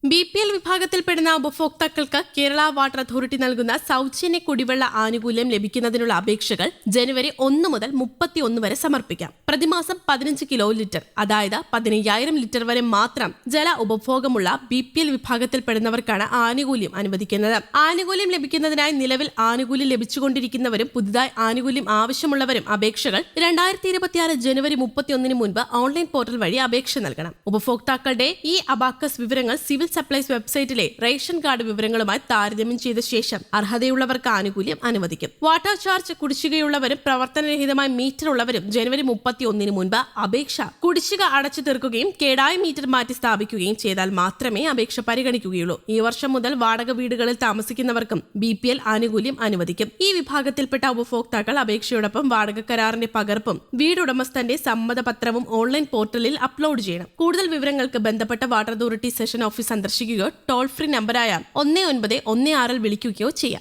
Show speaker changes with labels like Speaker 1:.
Speaker 1: BPL വിഭാഗത്തിൽപ്പെടുന്ന ഉപഭോക്താക്കൾക്ക് Kerala water authority നൽകുന്ന സൗജന്യ കുടിവെള്ള ആനുകൂല്യം ലഭിക്കുന്നതിനുള്ള അപേക്ഷകൾ ജനുവരി 1 മുതൽ 31 വരെ സമർപ്പിക്കാം. പ്രതിമാസം 15 കിലോ ലിറ്റർ, അതായത് 15,000 ലിറ്റർ വരെ മാത്രം ജല ഉപഭോഗമുള്ള BPL വിഭാഗത്തിൽപ്പെടുന്നവർക്കാണ് ആനുകൂല്യം അനുവദിക്കുന്നത്. ആനുകൂല്യം ലഭിക്കുന്നതിനായി നിലവിൽ ആനുകൂല്യം ലഭിച്ചുകൊണ്ടിരിക്കുന്നവരും പുതുതായി ആനുകൂല്യം ആവശ്യമുള്ളവരും അപേക്ഷകൾ 2026 ജനുവരി 31 മുൻപ് ഓൺലൈൻ പോർട്ടൽ വഴി അപേക്ഷ നൽകണം. ഉപഭോക്താക്കളുടെ ഈ അബാക്കസ് വിവരങ്ങൾ സിവിൽ സപ്ലൈസ് വെബ്സൈറ്റിലെ റേഷൻ കാർഡ് വിവരങ്ങളുമായി താരതമ്യം ചെയ്ത ശേഷം അർഹതയുള്ളവർക്ക് ആനുകൂല്യം അനുവദിക്കും. വാട്ടർ ചാർജ് കുടിശ്ശികയുള്ളവരും പ്രവർത്തനരഹിതമായ മീറ്റർ ഉള്ളവരും ജനുവരി 31 മുൻപ് അപേക്ഷ കുടിശ്ശിക അടച്ചു തീർക്കുകയും കേടായ മീറ്റർ മാറ്റി സ്ഥാപിക്കുകയും ചെയ്താൽ മാത്രമേ അപേക്ഷ പരിഗണിക്കുകയുള്ളൂ. ഈ വർഷം മുതൽ വാടക വീടുകളിൽ താമസിക്കുന്നവർക്കും BPL ആനുകൂല്യം അനുവദിക്കും. ഈ വിഭാഗത്തിൽപ്പെട്ട ഉപഭോക്താക്കൾ അപേക്ഷയോടൊപ്പം വാടക കരാറിന്റെ പകർപ്പും വീടുടമസ്ഥന്റെ സമ്മതപത്രവും ഓൺലൈൻ പോർട്ടലിൽ അപ്ലോഡ് ചെയ്യണം. കൂടുതൽ വിവരങ്ങൾക്ക് ബന്ധപ്പെട്ട വാട്ടർ അതോറിറ്റി സെഷൻ ഓഫീസ് സന്ദർശിക്കുകയോ ടോൾ ഫ്രീ നമ്പറായ 1916 വിളിക്കുകയോ ചെയ്യാം.